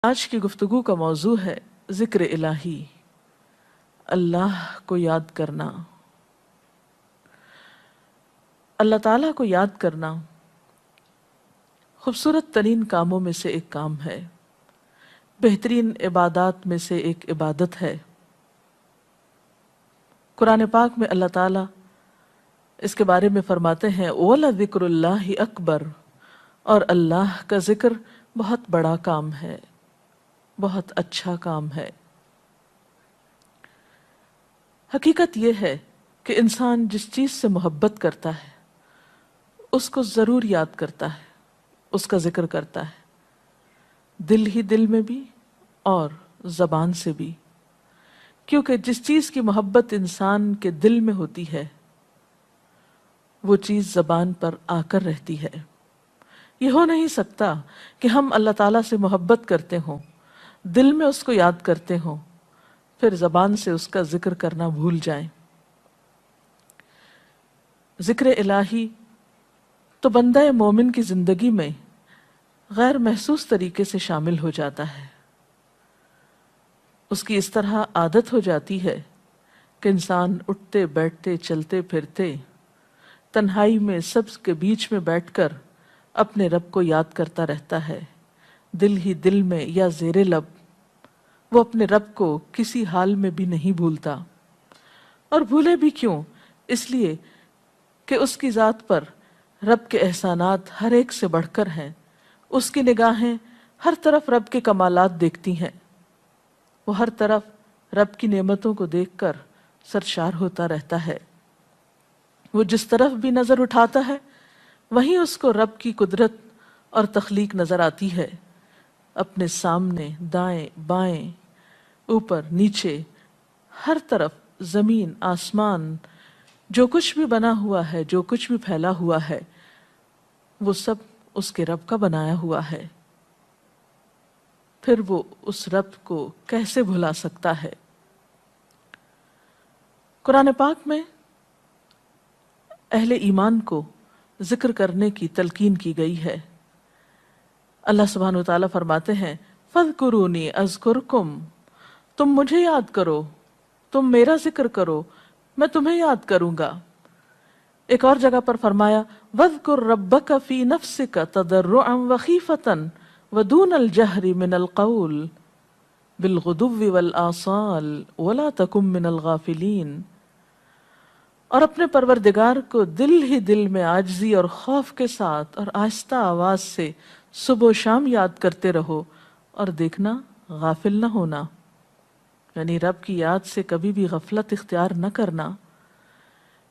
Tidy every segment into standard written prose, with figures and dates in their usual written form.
آج کی گفتگو کا موضوع ہے ذکر الہی، اللہ کو یاد کرنا۔ اللہ تعالیٰ کو یاد کرنا خوبصورت ترین کاموں میں سے ایک کام ہے، بہترین عبادات میں سے ایک عبادت ہے۔ قرآن پاک میں اللہ تعالیٰ اس کے بارے میں فرماتے ہیں وَلَذِكْرُ اللَّهِ اکبر، اور اللہ کا ذکر بہت بڑا کام ہے، بہت اچھا کام ہے۔ حقیقت یہ ہے کہ انسان جس چیز سے محبت کرتا ہے اس کو ضرور یاد کرتا ہے، اس کا ذکر کرتا ہے، دل ہی دل میں بھی اور زبان سے بھی، کیونکہ جس چیز کی محبت انسان کے دل میں ہوتی ہے وہ چیز زبان پر آ کر رہتی ہے۔ یہ ہو نہیں سکتا کہ ہم اللہ تعالیٰ سے محبت کرتے ہوں، دل میں اس کو یاد کرتے ہوں، پھر زبان سے اس کا ذکر کرنا بھول جائیں۔ ذکر الہی تو بندہ مومن کی زندگی میں غیر محسوس طریقے سے شامل ہو جاتا ہے۔ اس کی اس طرح عادت ہو جاتی ہے کہ انسان اٹھتے بیٹھتے چلتے پھرتے تنہائی میں سب کے بیچ میں بیٹھ کر اپنے رب کو یاد کرتا رہتا ہے، دل ہی دل میں یا زیر لب۔ وہ اپنے رب کو کسی حال میں بھی نہیں بھولتا، اور بھولے بھی کیوں؟ اس لیے کہ اس کی ذات پر رب کے احسانات ہر ایک سے بڑھ کر ہیں، اس کی نگاہیں ہر طرف رب کے کمالات دیکھتی ہیں، وہ ہر طرف رب کی نعمتوں کو دیکھ کر سرشار ہوتا رہتا ہے۔ وہ جس طرف بھی نظر اٹھاتا ہے وہیں اس کو رب کی قدرت اور تخلیق نظر آتی ہے، اپنے سامنے، دائیں بائیں، اوپر نیچے، ہر طرف زمین آسمان، جو کچھ بھی بنا ہوا ہے، جو کچھ بھی پھیلا ہوا ہے، وہ سب اس کے رب کا بنایا ہوا ہے۔ پھر وہ اس رب کو کیسے بھلا سکتا ہے؟ قرآن پاک میں اہل ایمان کو ذکر کرنے کی تلقین کی گئی ہے۔ اللہ سبحانہ وتعالیٰ فرماتے ہیں فَاذْكُرُونِي أَذْكُرْكُمْ، تم مجھے یاد کرو، تم میرا ذکر کرو، میں تمہیں یاد کروں گا۔ ایک اور جگہ پر فرمایا وَاذْكُرْ رَبَّكَ فِي نَفْسِكَ تَضَرُّعًا وَخِيفَةً وَدُونَ الْجَهْرِ مِنَ الْقَوْلِ بِالْغُدُوِّ وَالْآصَالِ وَلَا تَكُن مِّنَ الْغَافِلِينَ، اور اپنے پروردگار کو دل ہی دل میں عاجزی اور خوف کے ساتھ اور آہستہ آواز سے صبح و شام یاد کرتے رہو، اور دیکھنا غافل نہ ہونا، یعنی رب کی یاد سے کبھی بھی غفلت اختیار نہ کرنا۔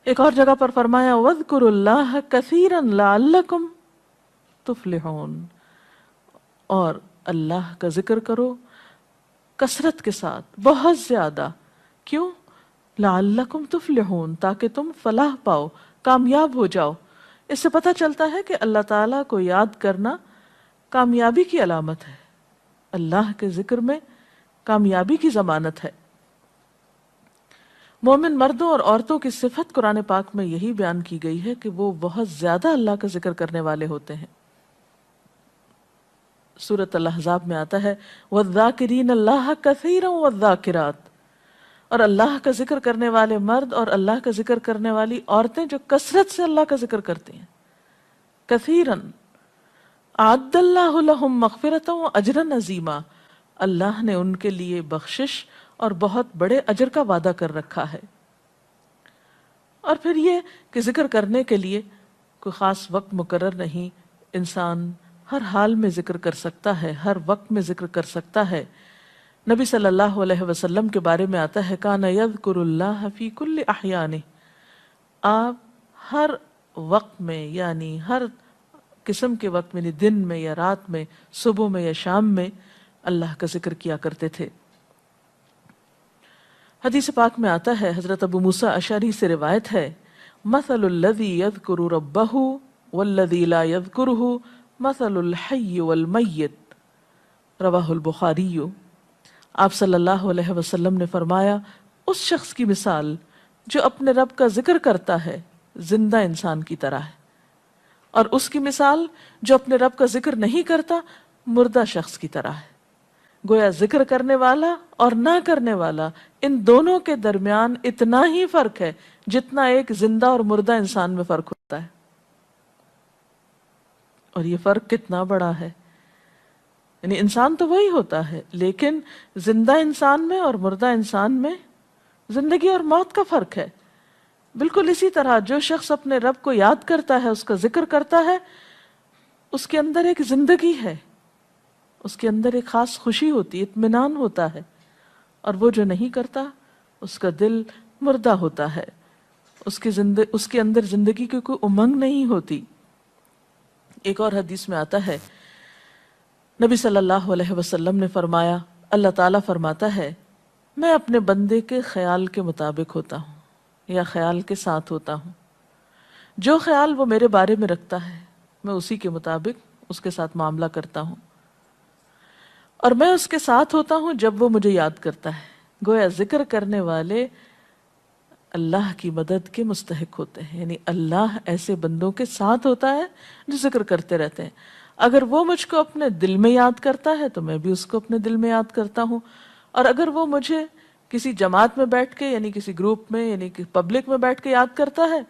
ایک اور جگہ پر فرمایا وَاذْكُرُوا اللَّهَ كَثِيرًا لَعَلَّكُمْ تُفْلِحُونَ، اور اللہ کا ذکر کرو کثرت کے ساتھ، بہت زیادہ۔ کیوں؟ لَعَلَّكُمْ تُفْلِحُونَ، تاکہ تم فلاح پاؤ، کامیاب ہو جاؤ۔ اس سے پتہ چلتا ہے کہ اللہ تعالیٰ کو یاد کرنا کامیابی کی علامت ہے، اللہ کے ذکر میں کامیابی کی ضمانت ہے۔ مومن مردوں اور عورتوں کی صفت قرآن پاک میں یہی بیان کی گئی ہے کہ وہ بہت زیادہ اللہ کا ذکر کرنے والے ہوتے ہیں۔ سورۃ الاحزاب میں آتا ہے وَالذَّاكِرِينَ اللَّهَ كَثِيرًا وَالذَّاكِرَاتِ، اور اللہ کا ذکر کرنے والے مرد اور اللہ کا ذکر کرنے والی عورتیں جو کثرت سے اللہ کا ذکر کرتی ہیں۔ کثیراً اعد اللہ لہم مغفرۃ واجرا عظیما، اللہ نے ان کے لیے بخشش اور بہت بڑے اجر کا وعدہ کر رکھا ہے۔ اور پھر یہ کہ ذکر کرنے کے لیے کوئی خاص وقت مقرر نہیں، انسان ہر حال میں ذکر کر سکتا ہے، ہر وقت میں ذکر کر سکتا ہے۔ نبی صلی اللہ علیہ وسلم کے بارے میں آتا ہے کان یذکر اللہ فی کل احیانہ، آپ ہر وقت میں، یعنی ہر قسم کے وقت میں، یعنی دن میں یا رات میں، صبح میں یا شام میں اللہ کا ذکر کیا کرتے تھے۔ حدیث پاک میں آتا ہے، حضرت ابو موسیٰ اشعری سے روایت ہے مثل الذی یذکر ربہ والذی لا یذکرہ مثل الحی والمیت، رواہ البخاری۔ آپ صلی اللہ علیہ وسلم نے فرمایا اس شخص کی مثال جو اپنے رب کا ذکر کرتا ہے زندہ انسان کی طرح ہے، اور اس کی مثال جو اپنے رب کا ذکر نہیں کرتا مردہ شخص کی طرح ہے۔ گویا ذکر کرنے والا اور نہ کرنے والا، ان دونوں کے درمیان اتنا ہی فرق ہے جتنا ایک زندہ اور مردہ انسان میں فرق ہوتا ہے. اور یہ فرق کتنا بڑا ہے. یعنی انسان تو وہی ہوتا ہے، لیکن زندہ انسان میں اور مردہ انسان میں زندگی اور موت کا فرق ہے. بالکل اسی طرح جو شخص اپنے رب کو یاد کرتا ہے، اس کا ذکر کرتا ہے، اس کے اندر ایک زندگی ہے، اس کے اندر ایک خاص خوشی ہوتی ہے، اطمینان ہوتا ہے. اور وہ جو نہیں کرتا، اس کا دل مردہ ہوتا ہے، اس کے اندر زندگی کی کوئی امنگ نہیں ہوتی. ایک اور حدیث میں آتا ہے، نبی صلی اللہ علیہ وسلم نے فرمایا، اللہ تعالیٰ فرماتا ہے، میں اپنے بندے کے خیال کے مطابق ہوتا ہوں یا خیال کے ساتھ ہوتا ہوں. جو خیال وہ میرے بارے میں رکھتا ہے میں اسی کے مطابق اس کے ساتھ معاملہ کرتا ہوں، اور میں اس کے ساتھ ہوتا ہوں جب وہ مجھے یاد کرتا ہے. گویا ذکر کرنے والے اللہ کی مدد کے مستحق ہوتے ہیں. یعنی اللہ ایسے بندوں کے ساتھ ہوتا ہے جو ذکر کرتے رہتے ہیں. اگر وہ مجھ کو اپنے دل میں یاد کرتا ہے تو میں بھی اس کو اپنے دل میں یاد کرتا ہوں، اور اگر وہ مجھے کسی جماعت میں بیٹھ کے یعنی کسی گروپ میں یعنی کہ پبلک میں بیٹھ کے یاد کرتا ہے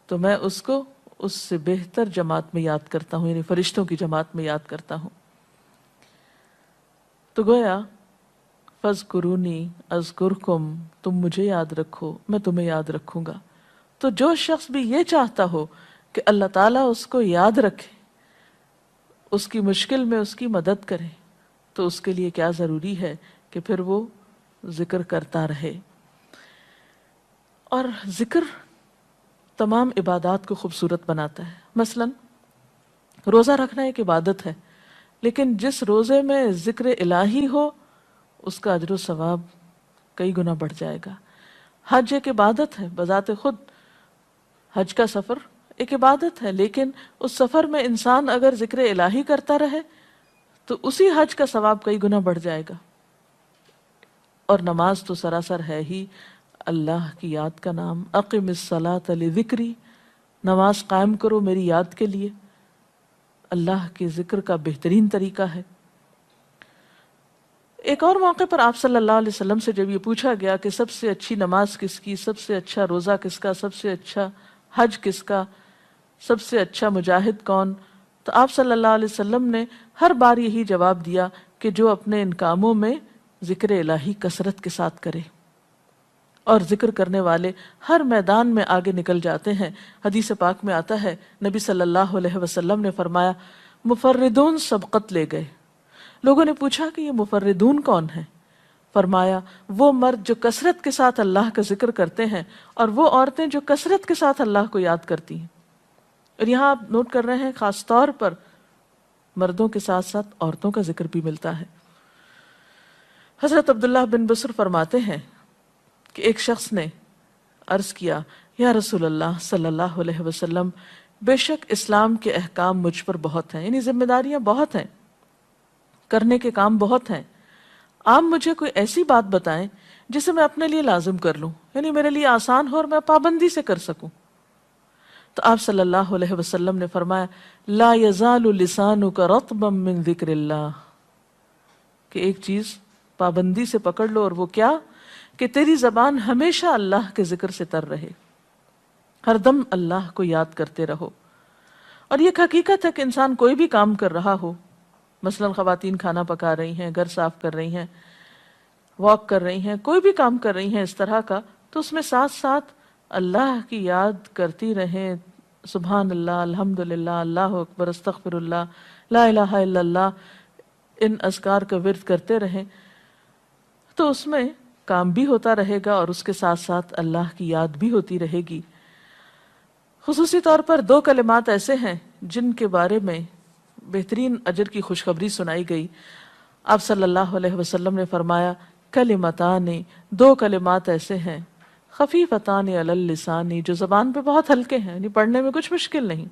تو میں اس کو اس سے بہتر جماعت میں یاد کرتا ہوں، یعنی فرشتوں کی جماعت میں یاد کرتا ہوں. تو گویا فَاذْكُرُونِي أَذْكُرْكُمْ، تم مجھے یاد رکھو میں تمہیں یاد رکھوں گا. تو جو شخص بھی یہ چاہتا ہو کہ اللہ تعالیٰ اس کو یاد رکھے، اس کی مشکل میں اس کی مدد کرے، تو اس کے لیے کیا ضروری ہے کہ پھر وہ ذکر کرتا رہے. اور ذکر تمام عبادات کو خوبصورت بناتا ہے. مثلا روزہ رکھنا ایک عبادت ہے، لیکن جس روزے میں ذکر الہی ہو اس کا اجر و ثواب کئی گنا بڑھ جائے گا. حج ایک عبادت ہے بذات خود، حج کا سفر ایک عبادت ہے، لیکن اس سفر میں انسان اگر ذکر الہی کرتا رہے تو اسی حج کا ثواب کئی گنا بڑھ جائے گا. اور نماز تو سراسر ہے ہی اللہ کی یاد کا نام. اقم الصلاۃ لذکری، نماز قائم کرو میری یاد کے لیے. اللہ کے ذکر کا بہترین طریقہ ہے. ایک اور موقع پر آپ صلی اللہ علیہ وسلم سے جب یہ پوچھا گیا کہ سب سے اچھی نماز کس کی، سب سے اچھا روزہ کس کا، سب سے اچھا حج کس کا، سب سے اچھا مجاہد کون، تو آپ صلی اللہ علیہ وسلم نے ہر بار یہی جواب دیا کہ جو اپنے ان کاموں میں ذکر الہی کثرت کے ساتھ کرے. اور ذکر کرنے والے ہر میدان میں آگے نکل جاتے ہیں. حدیث پاک میں آتا ہے نبی صلی اللہ علیہ وسلم نے فرمایا، مفردون سبقت لے گئے. لوگوں نے پوچھا کہ یہ مفردون کون ہیں؟ فرمایا وہ مرد جو کثرت کے ساتھ اللہ کا ذکر کرتے ہیں اور وہ عورتیں جو کثرت کے ساتھ اللہ کو یاد کرتی ہیں. اور یہاں آپ نوٹ کر رہے ہیں خاص طور پر مردوں کے ساتھ ساتھ عورتوں کا ذکر بھی ملتا ہے. حضرت عبداللہ بن بصر فرماتے ہیں کہ ایک شخص نے عرض کیا، یا رسول اللہ صلی اللہ علیہ وسلم، بے شک اسلام کے احکام مجھ پر بہت ہیں، یعنی ذمہ داریاں بہت ہیں، کرنے کے کام بہت ہیں. آپ مجھے کوئی ایسی بات بتائیں جسے میں اپنے لیے لازم کر لوں، یعنی میرے لیے آسان ہو اور میں پابندی سے کر سکوں. تو آپ صلی اللہ علیہ وسلم نے فرمایا، لا یزال لسانک رطبا من ذکر اللہ، کہ ایک چیز پابندی سے پکڑ لو، اور وہ کیا کہ تیری زبان ہمیشہ اللہ کے ذکر سے تر رہے، ہر دم اللہ کو یاد کرتے رہو. اور یہ ایک حقیقت ہے کہ انسان کوئی بھی کام کر رہا ہو، مثلا خواتین کھانا پکا رہی ہیں، گھر صاف کر رہی ہیں، واک کر رہی ہیں، کوئی بھی کام کر رہی ہیں اس طرح کا، تو اس میں ساتھ ساتھ اللہ کی یاد کرتی رہیں. سبحان اللہ، الحمدللہ، اللہ اکبر، استغفر اللہ، لا الہ الا اللہ، ان اذکار کا ورد کرتے رہیں، تو اس میں کام بھی ہوتا رہے گا اور اس کے ساتھ ساتھ اللہ کی یاد بھی ہوتی رہے گی. خصوصی طور پر دو کلمات ایسے ہیں جن کے بارے میں بہترین اجر کی خوشخبری سنائی گئی. آپ صلی اللہ علیہ وسلم نے فرمایا، کلمتان، دو کلمات ایسے ہیں، خفیفتان علی اللسان، جو زبان پہ بہت ہلکے ہیں، یعنی پڑھنے میں کچھ مشکل نہیں،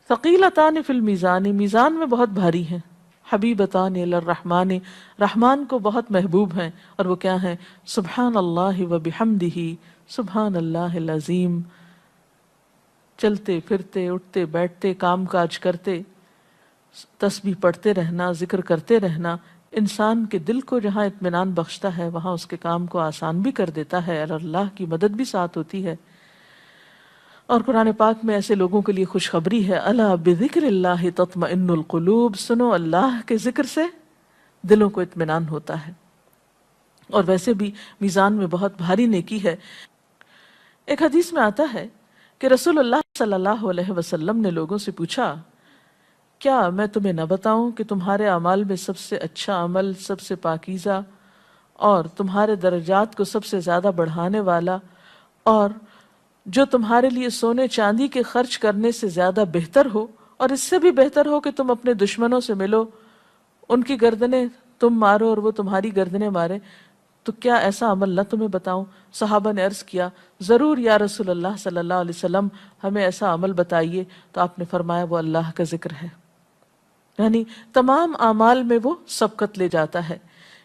ثقیلتان فی المیزان، میزان میں بہت بھاری ہیں، حبیبتان الی الرحمن، رحمان کو بہت محبوب ہیں، اور وہ کیا ہیں؟ سبحان اللہ و بحمدہ، سبحان اللہ العظیم. چلتے پھرتے، اٹھتے بیٹھتے، کام کاج کرتے، تسبیح پڑھتے رہنا، ذکر کرتے رہنا، انسان کے دل کو جہاں اطمینان بخشتا ہے وہاں اس کے کام کو آسان بھی کر دیتا ہے اور اللہ کی مدد بھی ساتھ ہوتی ہے۔ اور قرآن پاک میں ایسے لوگوں کے لیے خوشخبری ہے، الا بذکر اللہ تطمئن القلوب، سنو اللہ کے ذکر سے دلوں کو اطمینان ہوتا ہے۔ اور ویسے بھی میزان میں بہت بھاری نیکی ہے۔ ایک حدیث میں آتا ہے کہ رسول اللہ صلی اللہ علیہ وسلم نے لوگوں سے پوچھا، کیا میں تمہیں نہ بتاؤں کہ تمہارے اعمال میں سب سے اچھا عمل، سب سے پاکیزہ اور تمہارے درجات کو سب سے زیادہ بڑھانے والا، اور جو تمہارے لیے سونے چاندی کے خرچ کرنے سے زیادہ بہتر ہو، اور اس سے بھی بہتر ہو کہ تم اپنے دشمنوں سے ملو، ان کی گردنیں تم مارو اور وہ تمہاری گردنیں مارے، تو کیا ایسا عمل نہ تمہیں بتاؤں؟ صحابہ نے عرض کیا، ضرور یا رسول اللہ صلی اللہ علیہ وسلم، ہمیں ایسا عمل بتائیے۔ تو آپ نے فرمایا، وہ اللہ کا ذکر ہے۔ یعنی تمام اعمال میں وہ سبقت لے جاتا ہے۔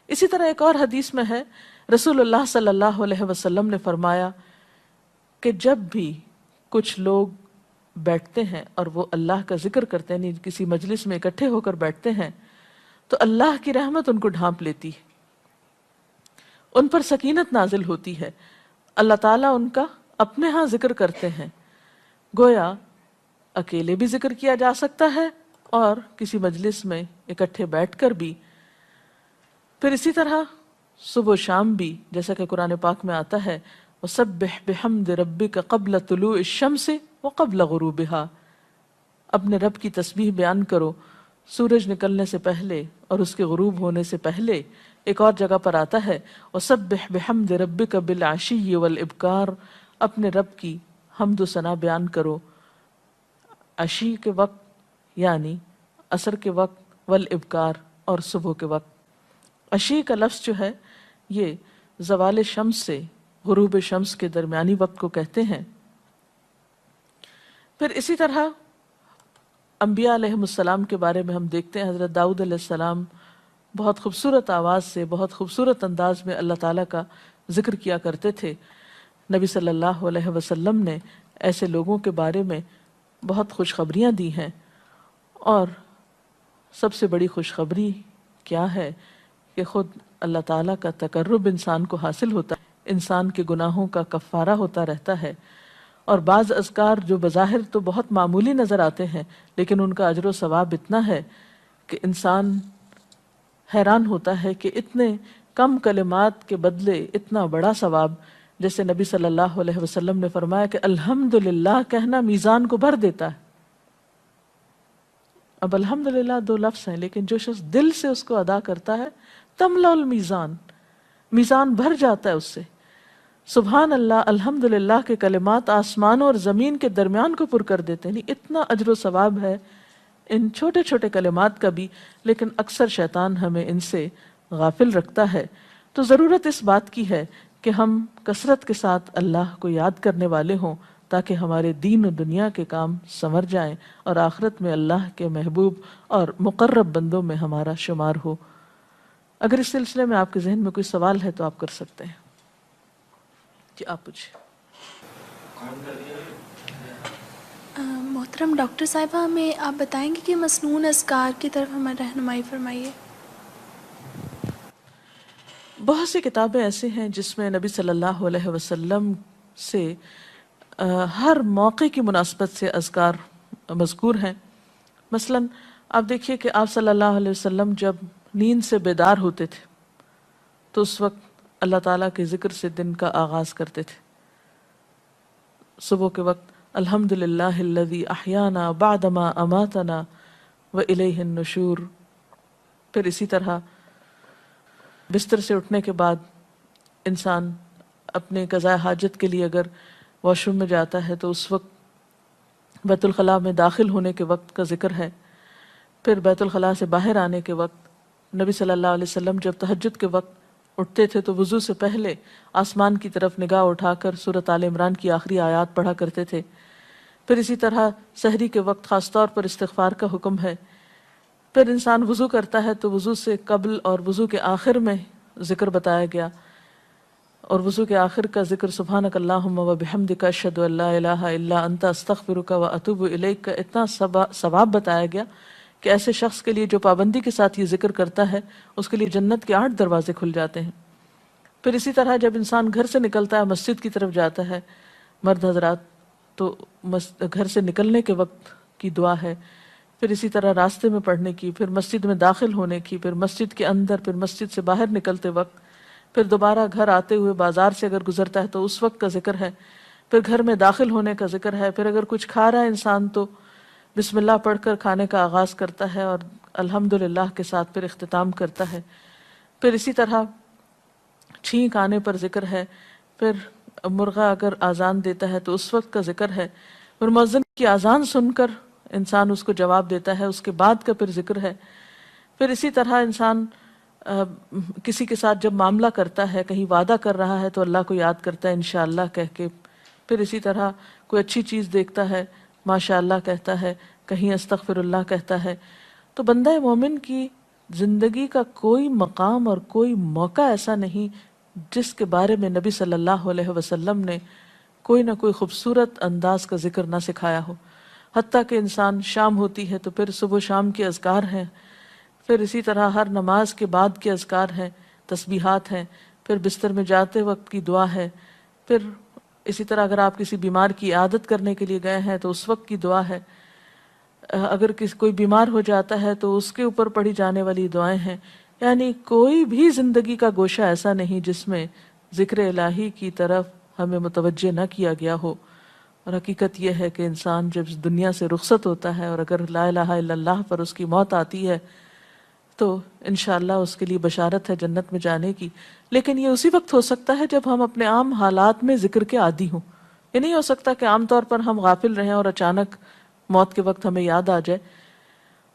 اسی طرح ایک اور حدیث میں ہے، رسول اللہ صلی اللہ علیہ وسلم نے فرمایا کہ جب بھی کچھ لوگ بیٹھتے ہیں اور وہ اللہ کا ذکر کرتے ہیں، یعنی کسی مجلس میں اکٹھے ہو کر بیٹھتے ہیں، تو اللہ کی رحمت ان کو ڈھانپ لیتی ہے، ان پر سکینت نازل ہوتی ہے، اللہ تعالیٰ ان کا اپنے ہاں ذکر کرتے ہیں۔ گویا اکیلے بھی ذکر کیا جا سکتا ہے اور کسی مجلس میں اکٹھے بیٹھ کر بھی۔ پھر اسی طرح صبح و شام بھی، جیسا کہ قرآن پاک میں آتا ہے، وَسَبِّحْ بِحَمْدِ رَبِّكَ قَبْلَ طُلُوعِ الشَّمْسِ وَقَبْلَ غُرُوبِهَا، اپنے رب کی تسبیح بیان کرو سورج نکلنے سے پہلے اور اس کے غروب ہونے سے پہلے۔ ایک اور جگہ پر آتا ہے، وَسَبِّحْ بِحَمْدِ رَبِّكَ بِالْعَشِيِّ وَالْإِبْكَارِ، اپنے رب کی حمد و ثنا بیان کرو عشی کے وقت یعنی عصر کے وقت، والابکار اور صبح کے وقت۔ عشی کا لفظ جو ہے یہ زوال شمس سے غروب شمس کے درمیانی وقت کو کہتے ہیں۔ پھر اسی طرح انبیاء علیہ السلام کے بارے میں ہم دیکھتے ہیں، حضرت داؤد علیہ السلام بہت خوبصورت آواز سے، بہت خوبصورت انداز میں اللہ تعالیٰ کا ذکر کیا کرتے تھے۔ نبی صلی اللہ علیہ وسلم نے ایسے لوگوں کے بارے میں بہت خوشخبریاں دی ہیں، اور سب سے بڑی خوشخبری کیا ہے کہ خود اللہ تعالیٰ کا تقرب انسان کو حاصل ہوتا ہے، انسان کے گناہوں کا کفارہ ہوتا رہتا ہے۔ اور بعض اذکار جو بظاہر تو بہت معمولی نظر آتے ہیں لیکن ان کا اجر و ثواب اتنا ہے کہ انسان حیران ہوتا ہے کہ اتنے کم کلمات کے بدلے اتنا بڑا ثواب۔ جیسے نبی صلی اللہ علیہ وسلم نے فرمایا کہ الحمدللہ کہنا میزان کو بھر دیتا ہے۔ اب الحمدللہ دو لفظ ہیں، لیکن جو شخص دل سے اس کو ادا کرتا ہے، تملا المیزان، میزان بھر جاتا ہے اس سے۔ سبحان اللہ، الحمدللہ کے کلمات آسمانوں اور زمین کے درمیان کو پر کر دیتے ہیں۔ اتنا اجر و ثواب ہے ان چھوٹے چھوٹے کلمات کا بھی، لیکن اکثر شیطان ہمیں ان سے غافل رکھتا ہے۔ تو ضرورت اس بات کی ہے کہ ہم کثرت کے ساتھ اللہ کو یاد کرنے والے ہوں، تاکہ ہمارے دین و دنیا کے کام سنور جائیں اور آخرت میں اللہ کے محبوب اور مقرب بندوں میں ہمارا شمار ہو۔ اگر اس سلسلے میں آپ کے ذہن میں کوئی سوال ہے تو آپ کر سکتے ہیں۔ جی آپ پوچھیں۔ محترم ڈاکٹر صاحبہ، ہمیں آپ بتائیں گے کہ مسنون اذکار کی طرف ہمیں رہنمائی فرمائیے۔ بہت سی کتابیں ایسے ہیں جس میں نبی صلی اللہ علیہ وسلم سے ہر موقع کی مناسبت سے اذکار مذکور ہیں۔ مثلا آپ دیکھیے کہ آپ صلی اللہ علیہ وسلم جب نیند سے بیدار ہوتے تھے تو اس وقت اللہ تعالیٰ کے ذکر سے دن کا آغاز کرتے تھے۔ صبح کے وقت الحمدللہ الذی احیانا بعدما اماتنا والیہ النشور۔ پھر اسی طرح بستر سے اٹھنے کے بعد انسان اپنے قضاء حاجت کے لیے اگر واش روم میں جاتا ہے تو اس وقت بیت الخلاء میں داخل ہونے کے وقت کا ذکر ہے۔ پھر بیت الخلاء سے باہر آنے کے وقت نبی صلی اللہ علیہ وسلم جب تہجد کے وقت اٹھتے تھے تو وضو سے پہلے آسمان کی طرف نگاہ اٹھا کر سورۃ آل عمران کی آخری آیات پڑھا کرتے تھے۔ پھر اسی طرح سحری کے وقت خاص طور پر استغفار کا حکم ہے۔ پھر انسان وضو کرتا ہے تو وضو سے قبل اور وضو کے آخر میں ذکر بتایا گیا، اور وضو کے آخر کا ذکر سبحانک اللہم و بحمدک اشہد ان لا الہ الا انت استغفرک و اتوب الیک کا اتنا ثواب بتایا گیا کہ ایسے شخص کے لیے جو پابندی کے ساتھ یہ ذکر کرتا ہے اس کے لیے جنت کے 8 دروازے کھل جاتے ہیں۔ پھر اسی طرح جب انسان گھر سے نکلتا ہے، مسجد کی طرف جاتا ہے، مرد حضرات، تو گھر سے نکلنے کے وقت کی دعا ہے، پھر اسی طرح راستے میں پڑھنے کی، پھر مسجد میں داخل ہونے کی، پھر مسجد کے اندر، پھر مسجد سے باہر نکلتے وقت، پھر دوبارہ گھر آتے ہوئے بازار سے اگر گزرتا ہے تو اس وقت کا ذکر ہے، پھر گھر میں داخل ہونے کا ذکر ہے، پھر اگر کچھ کھا رہا ہے انسان تو بسم اللہ پڑھ کر کھانے کا آغاز کرتا ہے اور الحمدللہ کے ساتھ پھر اختتام کرتا ہے، پھر اسی طرح چھینک آنے پر ذکر ہے، پھر مرغا اگر آزان دیتا ہے تو اس وقت کا ذکر ہے، پھر مؤذن کی آزان سن کر انسان اس کو جواب دیتا ہے، اس کے بعد کا پھر ذکر ہے، پھر اسی طرح انسان کسی کے ساتھ جب معاملہ کرتا ہے، کہیں وعدہ کر رہا ہے تو اللہ کو یاد کرتا ہے انشاءاللہ کہہ کے، پھر اسی طرح کوئی اچھی چیز دیکھتا ہے ماشاءاللہ کہتا ہے، کہیں استغفر اللہ کہتا ہے۔ تو بندہ مومن کی زندگی کا کوئی مقام اور کوئی موقع ایسا نہیں جس کے بارے میں نبی صلی اللہ علیہ وسلم نے کوئی نہ کوئی خوبصورت انداز کا ذکر نہ سکھایا ہو۔ حتیٰ کہ انسان شام ہوتی ہے تو پھر صبح و شام کے اذکار ہیں، پھر اسی طرح ہر نماز کے بعد کے اذکار ہیں، تسبیحات ہیں، پھر بستر میں جاتے وقت کی دعا ہے، پھر اسی طرح اگر آپ کسی بیمار کی عیادت کرنے کے لیے گئے ہیں تو اس وقت کی دعا ہے، اگر کوئی بیمار ہو جاتا ہے تو اس کے اوپر پڑھی جانے والی دعائیں ہیں۔ یعنی کوئی بھی زندگی کا گوشہ ایسا نہیں جس میں ذکر الہی کی طرف ہمیں متوجہ نہ کیا گیا ہو۔ اور حقیقت یہ ہے کہ انسان جب اس دنیا سے رخصت ہوتا ہے اور اگر لا الہ الا اللہ پر اس کی موت آتی ہے تو انشاءاللہ اس کے لیے بشارت ہے جنت میں جانے کی، لیکن یہ اسی وقت ہو سکتا ہے جب ہم اپنے عام حالات میں ذکر کے عادی ہوں۔ یہ نہیں ہو سکتا کہ عام طور پر ہم غافل رہیں اور اچانک موت کے وقت ہمیں یاد آ جائے۔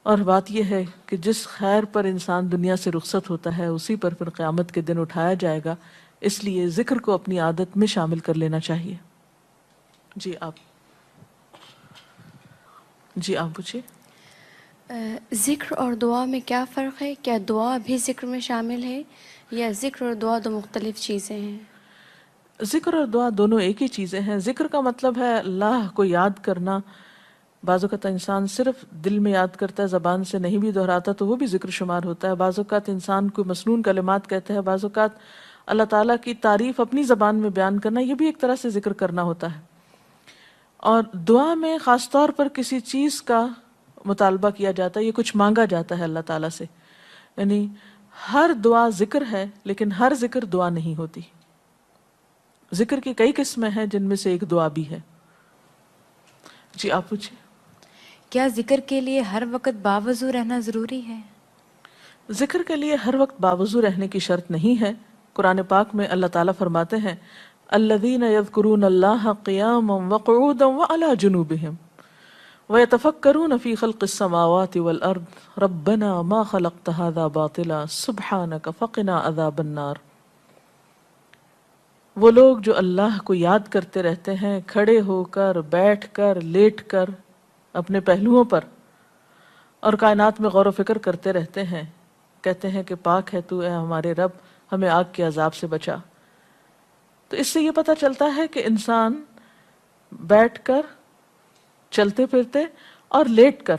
اور بات یہ ہے کہ جس خیر پر انسان دنیا سے رخصت ہوتا ہے اسی پر پھر قیامت کے دن اٹھایا جائے گا، اس لیے ذکر کو اپنی عادت میں شامل کر لینا چاہیے۔ جی آپ پوچھیے۔ ذکر اور دعا میں کیا فرق ہے؟ کیا دعا بھی ذکر میں شامل ہے یا ذکر اور دعا دو مختلف چیزیں ہیں؟ ذکر اور دعا دونوں ایک ہی چیزیں ہیں۔ ذکر کا مطلب ہے اللہ کو یاد کرنا۔ بعض اوقات انسان صرف دل میں یاد کرتا ہے، زبان سے نہیں بھی دہراتا تو وہ بھی ذکر شمار ہوتا ہے۔ بعض اوقات انسان کوئی مسنون کلمات کہتا ہے، بعض اوقات اللہ تعالیٰ کی تعریف اپنی زبان میں بیان کرنا، یہ بھی ایک طرح سے ذکر کرنا ہوتا ہے۔ اور دعا میں خاص طور پر کسی چیز کا مطالبہ کیا جاتا ہے، یہ کچھ مانگا جاتا ہے اللہ تعالیٰ سے۔ یعنی ہر دعا ذکر ہے لیکن ہر ذکر دعا نہیں ہوتی۔ ذکر کی کئی قسمیں ہیں جن میں سے ایک دعا بھی ہے۔ جی آپ پوچھیں۔ کیا ذکر کے لیے ہر وقت باوضو رہنا ضروری ہے؟ ذکر کے لیے ہر وقت باوضو رہنے کی شرط نہیں ہے۔ قرآن پاک میں اللہ تعالیٰ فرماتے ہیں الذین یذکرون اللہ قیاما وقعودا وعلی جنوبہم وَيَتَفَكَّرُونَ فِي خَلْقِ السَّمَاوَاتِ وَالْأَرْضِ رَبَّنَا مَا خَلَقْتَ هَذَا بَاطِلًا سُبْحَانَكَ فَقِنَا عَذَابَ النَّارِ۔ وہ لوگ جو اللہ کو یاد کرتے رہتے ہیں کھڑے ہو کر، بیٹھ کر، لیٹ کر، اپنے پہلوؤں پر، اور کائنات میں غور و فکر کرتے رہتے ہیں، کہتے ہیں کہ پاک ہے تو اے ہمارے رب، ہمیں آگ کے عذاب سے بچا۔ تو اس سے یہ پتہ چلتا ہے کہ انسان بیٹھ کر، چلتے پھرتے اور لیٹ کر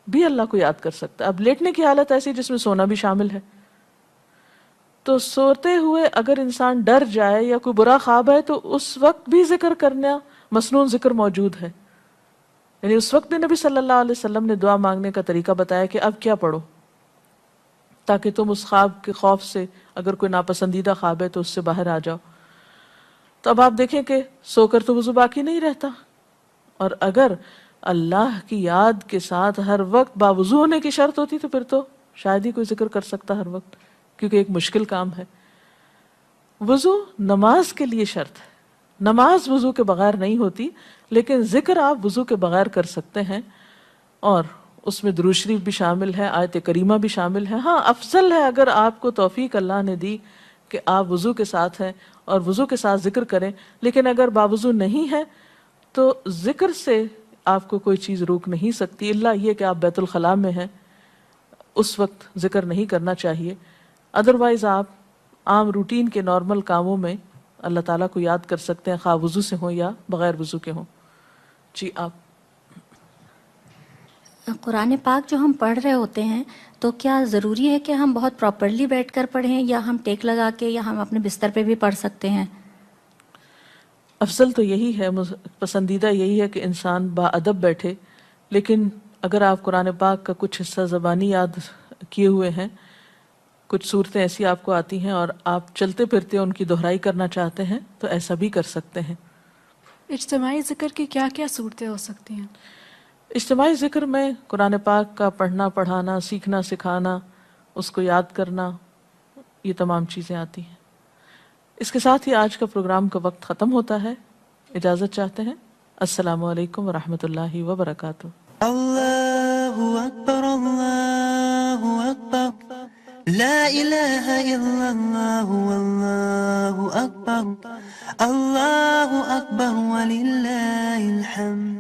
بھی اللہ کو یاد کر سکتا ہے۔ اب لیٹنے کی حالت ایسی جس میں سونا بھی شامل ہے، تو سوتے ہوئے اگر انسان ڈر جائے یا کوئی برا خواب ہے تو اس وقت بھی ذکر کرنا، مسنون ذکر موجود ہے۔ یعنی اس وقت بھی نبی صلی اللہ علیہ وسلم نے دعا مانگنے کا طریقہ بتایا کہ اب کیا پڑھو، تاکہ تم اس خواب کے خوف سے، اگر کوئی ناپسندیدہ خواب ہے تو اس سے باہر آ جاؤ۔ تو اب آپ دیکھیں کہ سو کر تو وضو باقی نہیں رہتا، اور اگر اللہ کی یاد کے ساتھ ہر وقت باوضو ہونے کی شرط ہوتی تو پھر تو شاید ہی کوئی ذکر کر سکتا ہر وقت، کیونکہ ایک مشکل کام ہے۔ وضو نماز کے لیے شرط ہے، نماز وضو کے بغیر نہیں ہوتی، لیکن ذکر آپ وضو کے بغیر کر سکتے ہیں، اور اس میں درود شریف بھی شامل ہے، آیت کریمہ بھی شامل ہے۔ ہاں افضل ہے اگر آپ کو توفیق اللہ نے دی کہ آپ وضو کے ساتھ ہیں اور وضو کے ساتھ ذکر کریں، لیکن اگر باوضو نہیں ہے تو ذکر سے آپ کو کوئی چیز روک نہیں سکتی، الا یہ کہ آپ بیت الخلاء میں ہیں، اس وقت ذکر نہیں کرنا چاہیے۔ ادروائز آپ عام روٹین کے نارمل کاموں میں اللہ تعالیٰ کو یاد کر سکتے ہیں، خواہ وضو سے ہوں یا بغیر وضو کے ہوں۔ جی آپ۔ قرآن پاک جو ہم پڑھ رہے ہوتے ہیں تو کیا ضروری ہے کہ ہم بہت پراپرلی بیٹھ کر پڑھیں یا ہم ٹیک لگا کے یا ہم اپنے بستر پہ بھی پڑھ سکتے ہیں؟ افضل تو یہی ہے، پسندیدہ یہی ہے کہ انسان با ادب بیٹھے، لیکن اگر آپ قرآن پاک کا کچھ حصہ زبانی یاد کیے ہوئے ہیں، کچھ صورتیں ایسی آپ کو آتی ہیں اور آپ چلتے پھرتے ان کی دہرائی کرنا چاہتے ہیں تو ایسا بھی کر سکتے ہیں۔ اجتماعی ذکر کی کیا کیا صورتیں ہو سکتی ہیں؟ اجتماعی ذکر میں قرآن پاک کا پڑھنا، پڑھانا، سیکھنا، سکھانا، اس کو یاد کرنا، یہ تمام چیزیں آتی ہیں۔ اس کے ساتھ ہی آج کا پروگرام کا وقت ختم ہوتا ہے، اجازت چاہتے ہیں۔ السلام علیکم ورحمۃ اللہ وبرکاتہ۔ اللہ اکبر، اللہ اکبر، لا الہ الا اللہ، واللہ اکبر، اللہ اکبر وللہ الحمد۔